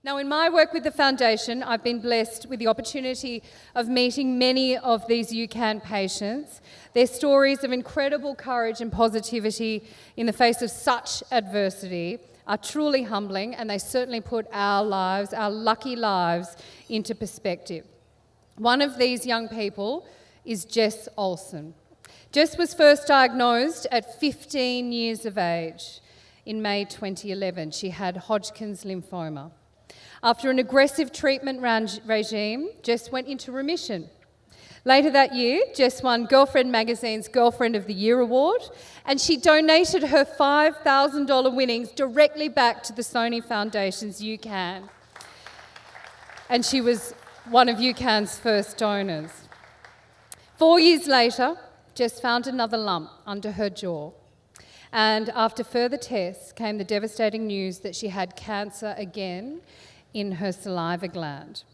Now, in my work with the Foundation, I've been blessed with the opportunity of meeting many of these UCAN patients. Their stories of incredible courage and positivity in the face of such adversity are truly humbling, and they certainly put our lives, our lucky lives, into perspective. One of these young people is Jess Olson. Jess was first diagnosed at 15 years of age in May 2011. She had Hodgkin's lymphoma. After an aggressive treatment regime, Jess went into remission. Later that year, Jess won Girlfriend Magazine's Girlfriend of the Year award, and she donated her $5,000 winnings directly back to the Sony Foundation's UCAN. And she was one of UCAN's first donors. 4 years later, Jess found another lump under her jaw. And after further tests came the devastating news that she had cancer again in her saliva gland.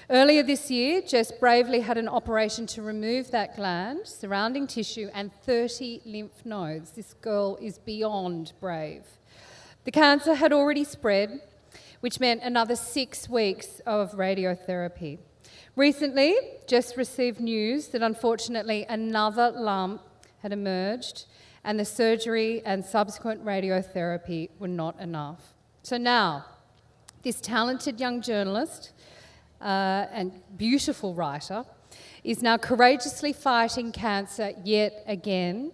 Earlier this year, Jess bravely had an operation to remove that gland, surrounding tissue, and 30 lymph nodes. This girl is beyond brave. The cancer had already spread, which meant another 6 weeks of radiotherapy. Recently, Jess received news that unfortunately another lump had emerged, and the surgery and subsequent radiotherapy were not enough. So now, this talented young journalist and beautiful writer is now courageously fighting cancer yet again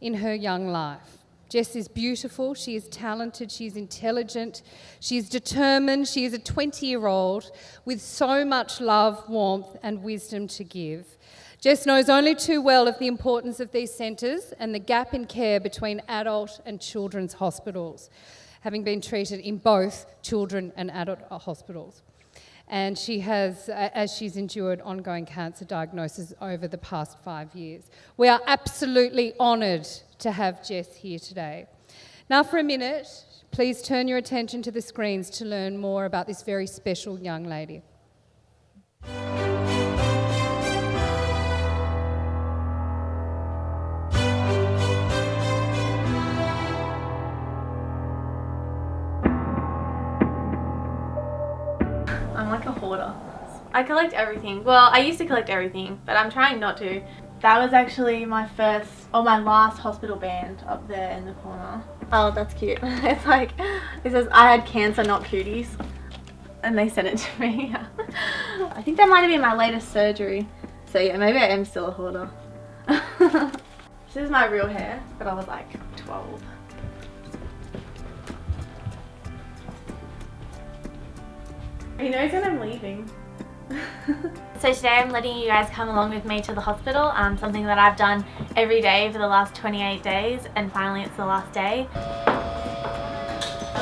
in her young life. Jess is beautiful, she is talented, she is intelligent, she is determined, she is a 20-year-old with so much love, warmth and wisdom to give. Jess knows only too well of the importance of these centres and the gap in care between adult and children's hospitals, having been treated in both children and adult hospitals. And she has, as she's endured ongoing cancer diagnosis over the past 5 years. We are absolutely honoured to have Jess here today. Now for a minute, please turn your attention to the screens to learn more about this very special young lady. I'm like a hoarder. I collect everything. Well, I used to collect everything, but I'm trying not to. That was actually my last hospital band up there in the corner. Oh, that's cute. It's like, it says, I had cancer, not cooties. And they sent it to me. I think that might have been my latest surgery. So yeah, maybe I am still a hoarder. This is my real hair, but I was like 12. He knows when I'm leaving. So today I'm letting you guys come along with me to the hospital, something that I've done every day for the last 28 days, and finally it's the last day.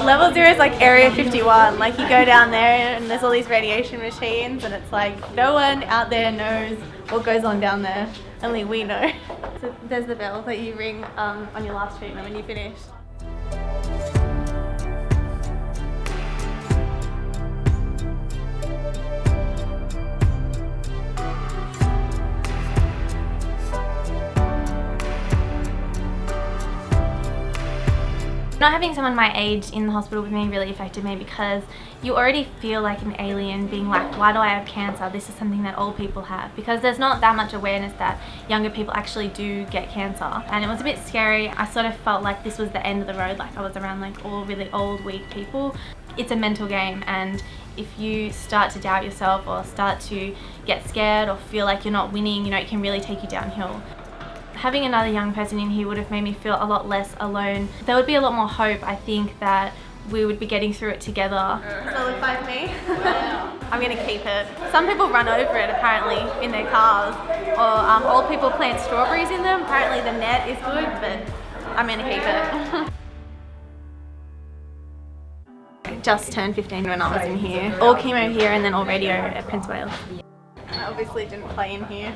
Level 0 is like Area 51, like you go down there and there's all these radiation machines and it's like no one out there knows what goes on down there, only we know. So there's the bell that you ring on your last treatment when you finish. Not having someone my age in the hospital with me really affected me, because you already feel like an alien being like, why do I have cancer? This is something that all people have, because there's not that much awareness that younger people actually do get cancer. And it was a bit scary. I sort of felt like this was the end of the road, like I was around like all really old, weak people. It's a mental game, and if you start to doubt yourself or start to get scared or feel like you're not winning, you know, it can really take you downhill. Having another young person in here would have made me feel a lot less alone. There would be a lot more hope, I think, that we would be getting through it together. Does that look like me? I'm gonna keep it. Some people run over it apparently in their cars, or old people plant strawberries in them. Apparently the net is good, but I'm gonna keep it. Just turned 15 when I was in here. All chemo here and then all radio at Prince Wales. I obviously didn't play in here.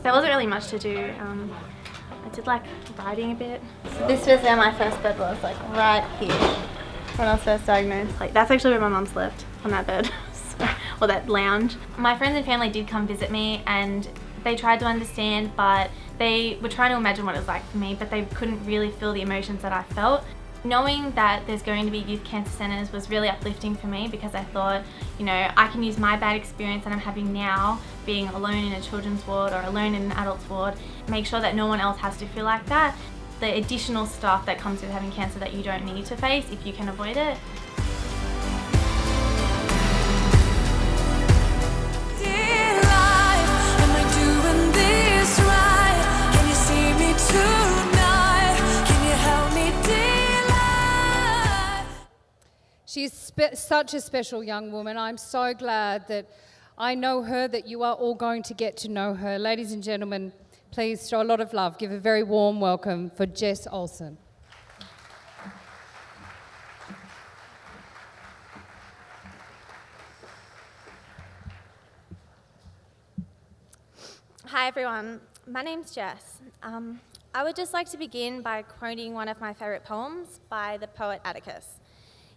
There wasn't really much to do. I did like writing a bit. So this was where my first bed was, like right here, when I was first diagnosed. Like that's actually where my mum slept, on that bed, or that lounge. My friends and family did come visit me, and they tried to understand, but they were trying to imagine what it was like for me, but they couldn't really feel the emotions that I felt. Knowing that there's going to be youth cancer centres was really uplifting for me, because I thought, you know, I can use my bad experience that I'm having now, being alone in a children's ward or alone in an adult's ward, make sure that no one else has to feel like that. The additional stuff that comes with having cancer that you don't need to face if you can avoid it. She's such a special young woman. I'm so glad that I know her, that you are all going to get to know her. Ladies and gentlemen, please show a lot of love. Give a very warm welcome for Jess Olson. Hi everyone, my name's Jess. I would just like to begin by quoting one of my favourite poems by the poet Atticus.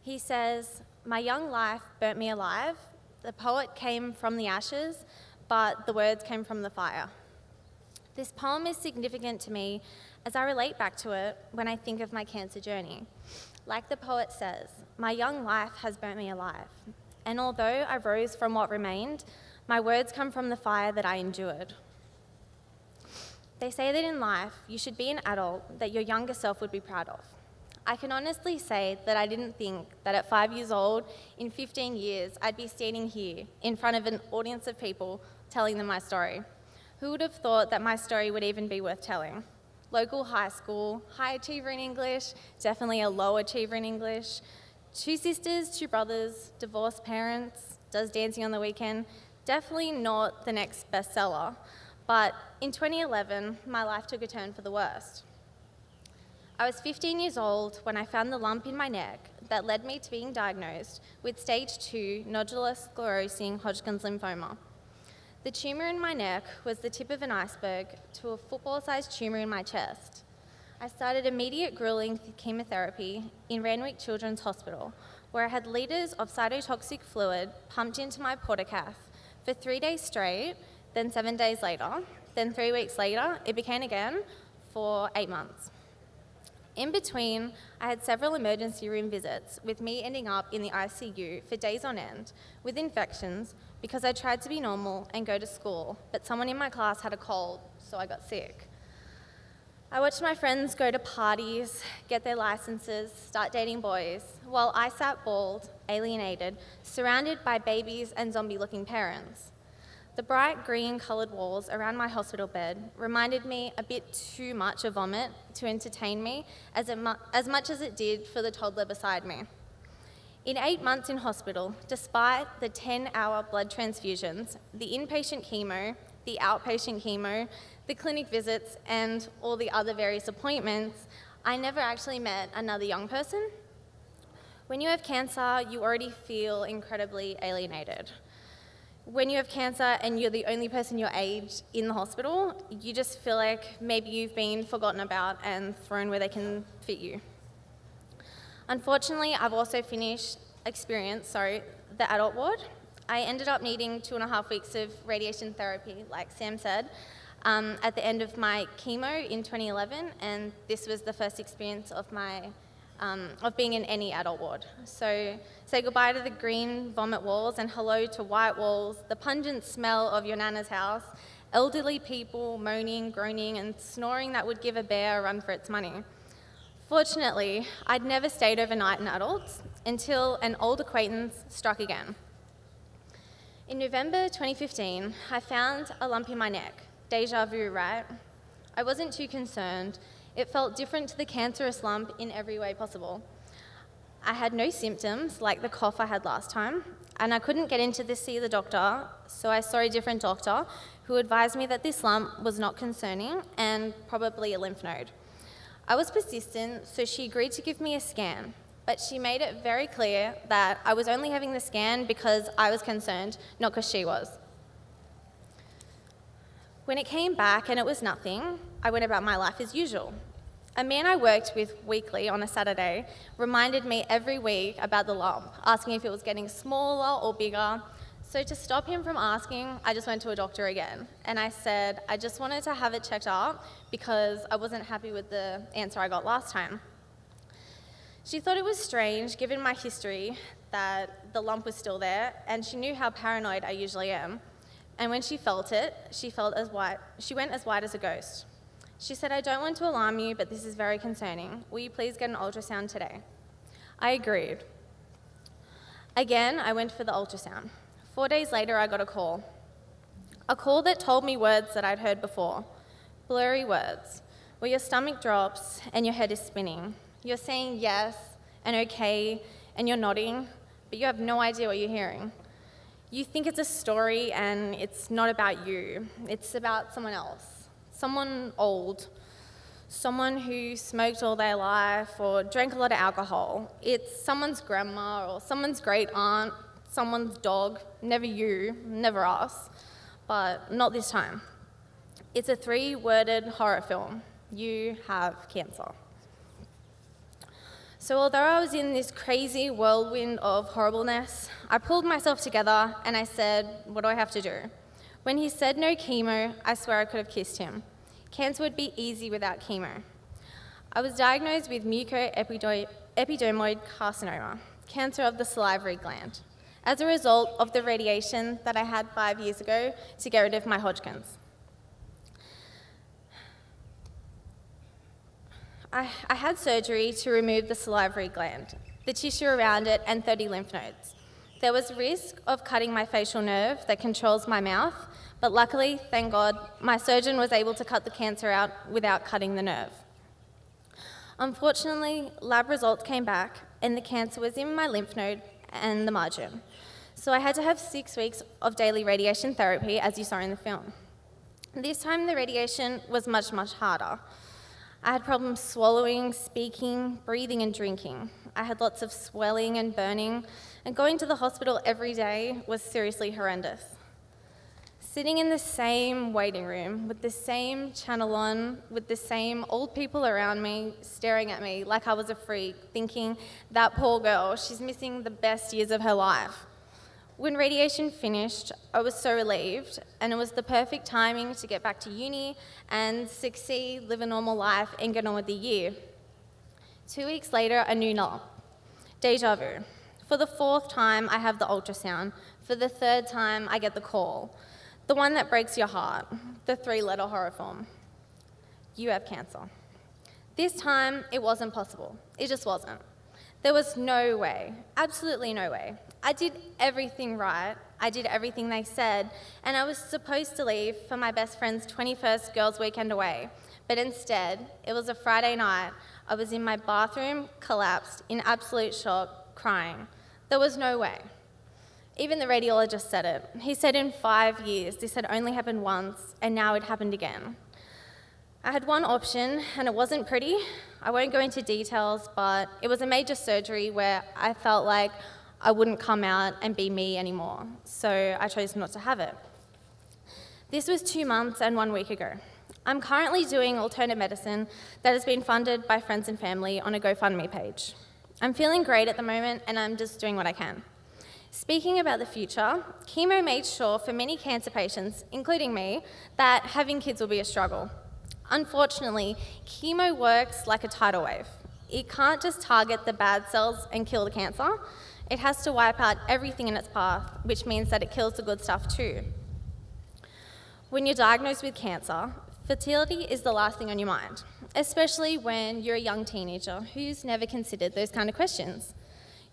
He says, "My young life burnt me alive. The poet came from the ashes, but the words came from the fire." This poem is significant to me as I relate back to it when I think of my cancer journey. Like the poet says, my young life has burnt me alive. And although I rose from what remained, my words come from the fire that I endured. They say that in life, you should be an adult that your younger self would be proud of. I can honestly say that I didn't think that at 5 years old, in 15 years, I'd be standing here in front of an audience of people telling them my story. Who would have thought that my story would even be worth telling? Local high school, high achiever in English, definitely a low achiever in English, 2 sisters, 2 brothers, divorced parents, does dancing on the weekend, definitely not the next bestseller. But in 2011, my life took a turn for the worst. I was 15 years old when I found the lump in my neck that led me to being diagnosed with stage 2 nodular sclerosing Hodgkin's lymphoma. The tumour in my neck was the tip of an iceberg to a football-sized tumour in my chest. I started immediate gruelling chemotherapy in Randwick Children's Hospital, where I had litres of cytotoxic fluid pumped into my portacath for 3 days straight, then 7 days later, then 3 weeks later, it began again for 8 months. In between, I had several emergency room visits, with me ending up in the ICU for days on end with infections because I tried to be normal and go to school, but someone in my class had a cold, so I got sick. I watched my friends go to parties, get their licenses, start dating boys, while I sat bald, alienated, surrounded by babies and zombie-looking parents. The bright green-coloured walls around my hospital bed reminded me a bit too much of vomit to entertain me as much as it did for the toddler beside me. In 8 months in hospital, despite the 10-hour blood transfusions, the inpatient chemo, the outpatient chemo, the clinic visits, and all the other various appointments, I never actually met another young person. When you have cancer, you already feel incredibly alienated. When you have cancer and you're the only person your age in the hospital, you just feel like maybe you've been forgotten about and thrown where they can fit you. Unfortunately, I've also experienced the adult ward. I ended up needing 2.5 weeks of radiation therapy, like Sam said, at the end of my chemo in 2011, and this was the first experience of being in any adult ward. So say goodbye to the green vomit walls and hello to white walls, the pungent smell of your nana's house, elderly people moaning, groaning, and snoring that would give a bear a run for its money. Fortunately, I'd never stayed overnight in adults until an old acquaintance struck again. In November 2015, I found a lump in my neck. Deja vu, right? I wasn't too concerned. It felt different to the cancerous lump in every way possible. I had no symptoms like the cough I had last time, and I couldn't get in to see the doctor, so I saw a different doctor who advised me that this lump was not concerning and probably a lymph node. I was persistent, so she agreed to give me a scan, but she made it very clear that I was only having the scan because I was concerned, not because she was. When it came back and it was nothing, I went about my life as usual. A man I worked with weekly on a Saturday reminded me every week about the lump, asking if it was getting smaller or bigger. So to stop him from asking, I just went to a doctor again. And I said, I just wanted to have it checked out because I wasn't happy with the answer I got last time. She thought it was strange, given my history, that the lump was still there, and she knew how paranoid I usually am. And when she felt it, she went as white as a ghost. She said, "I don't want to alarm you, but this is very concerning. Will you please get an ultrasound today?" I agreed. Again, I went for the ultrasound. 4 days later, I got a call. A call that told me words that I'd heard before. Blurry words, where your stomach drops and your head is spinning. You're saying yes and okay, and you're nodding, but you have no idea what you're hearing. You think it's a story and it's not about you. It's about someone else, someone old, someone who smoked all their life or drank a lot of alcohol. It's someone's grandma or someone's great aunt, someone's dog, never you, never us, but not this time. It's a 3-worded horror film. You have cancer. So although I was in this crazy whirlwind of horribleness, I pulled myself together and I said, what do I have to do? When he said no chemo, I swear I could have kissed him. Cancer would be easy without chemo. I was diagnosed with mucoepidermoid carcinoma, cancer of the salivary gland, as a result of the radiation that I had 5 years ago to get rid of my Hodgkin's. I had surgery to remove the salivary gland, the tissue around it, and 30 lymph nodes. There was risk of cutting my facial nerve that controls my mouth, but luckily, thank God, my surgeon was able to cut the cancer out without cutting the nerve. Unfortunately, lab results came back, and the cancer was in my lymph node and the margin. So I had to have 6 weeks of daily radiation therapy, as you saw in the film. This time, the radiation was much, much harder. I had problems swallowing, speaking, breathing, and drinking. I had lots of swelling and burning, and going to the hospital every day was seriously horrendous. Sitting in the same waiting room with the same channel on, with the same old people around me staring at me like I was a freak, thinking, that poor girl, she's missing the best years of her life. When radiation finished, I was so relieved, and it was the perfect timing to get back to uni and succeed, live a normal life, and get on with the year. 2 weeks later, a new lump. Deja vu. For the 4th time, I have the ultrasound. For the 3rd time, I get the call. The one that breaks your heart, the 3-letter horror film. You have cancer. This time, it wasn't possible. It just wasn't. There was no way, absolutely no way. I did everything right. I did everything they said, and I was supposed to leave for my best friend's 21st girls' weekend away. But instead, it was a Friday night. I was in my bathroom, collapsed, in absolute shock, crying. There was no way. Even the radiologist said it. He said in 5 years, this had only happened once, and now it happened again. I had one option, and it wasn't pretty. I won't go into details, but it was a major surgery where I felt like I wouldn't come out and be me anymore, so I chose not to have it. This was 2 months and 1 week ago. I'm currently doing alternative medicine that has been funded by friends and family on a GoFundMe page. I'm feeling great at the moment, and I'm just doing what I can. Speaking about the future, chemo made sure for many cancer patients, including me, that having kids will be a struggle. Unfortunately, chemo works like a tidal wave. It can't just target the bad cells and kill the cancer. It has to wipe out everything in its path, which means that it kills the good stuff too. When you're diagnosed with cancer, fertility is the last thing on your mind, especially when you're a young teenager who's never considered those kind of questions.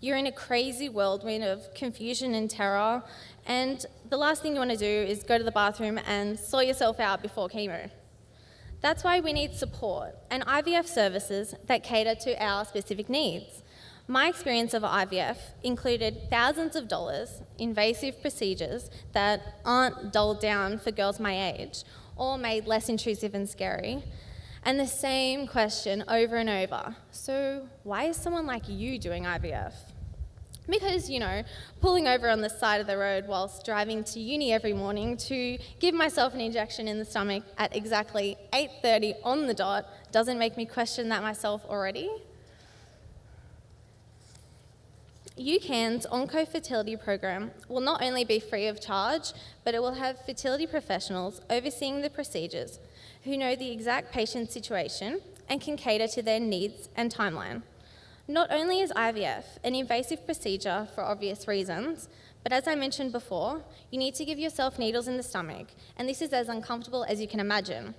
You're in a crazy whirlwind of confusion and terror, and the last thing you want to do is go to the bathroom and sort yourself out before chemo. That's why we need support and IVF services that cater to our specific needs. My experience of IVF included thousands of dollars, invasive procedures that aren't dulled down for girls my age or made less intrusive and scary, and the same question over and over. So why is someone like you doing IVF? Because, pulling over on the side of the road whilst driving to uni every morning to give myself an injection in the stomach at exactly 8:30 on the dot doesn't make me question that myself already. UCAN's Onco-Fertility program will not only be free of charge, but it will have fertility professionals overseeing the procedures who know the exact patient situation and can cater to their needs and timeline. Not only is IVF an invasive procedure for obvious reasons, but as I mentioned before, you need to give yourself needles in the stomach, and this is as uncomfortable as you can imagine.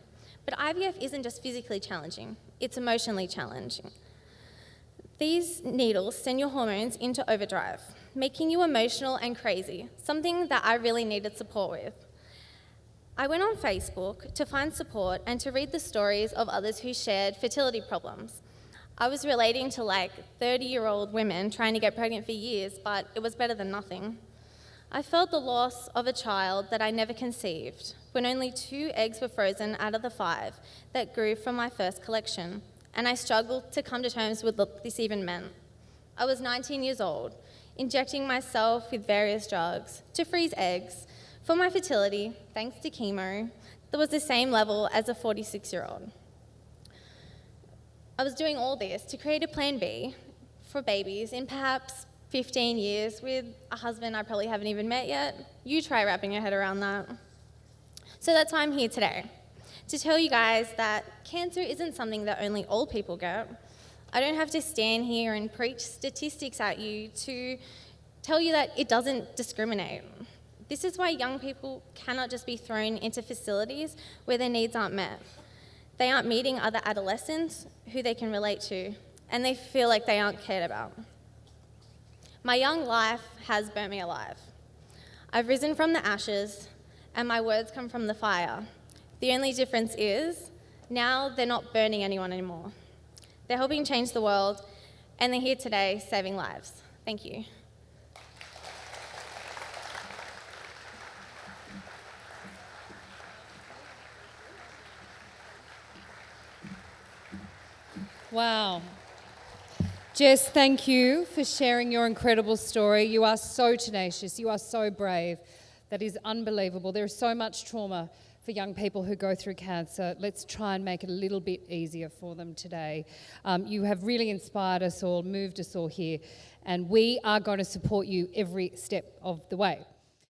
But IVF isn't just physically challenging, it's emotionally challenging. These needles send your hormones into overdrive, making you emotional and crazy, something that I really needed support with. I went on Facebook to find support and to read the stories of others who shared fertility problems. I was relating to like 30-year-old women trying to get pregnant for years, but it was better than nothing. I felt the loss of a child that I never conceived when only 2 eggs were frozen out of the 5 that grew from my first collection, and I struggled to come to terms with what this even meant. I was 19 years old, injecting myself with various drugs to freeze eggs for my fertility, thanks to chemo, that was the same level as a 46-year-old. I was doing all this to create a plan B for babies in perhaps 15 years with a husband I probably haven't even met yet. You try wrapping your head around that. So that's why I'm here today, to tell you guys that cancer isn't something that only old people get. I don't have to stand here and preach statistics at you to tell you that it doesn't discriminate. This is why young people cannot just be thrown into facilities where their needs aren't met. They aren't meeting other adolescents who they can relate to, and they feel like they aren't cared about. My young life has burnt me alive. I've risen from the ashes, and my words come from the fire. The only difference is, now they're not burning anyone anymore. They're helping change the world, and they're here today saving lives. Thank you. Wow. Jess, thank you for sharing your incredible story. You are so tenacious. You are so brave. That is unbelievable. there is so much trauma for young people who go through cancer. Let's try and make it a little bit easier for them today. You have really inspired us all, moved us all here, and we are going to support you every step of the way.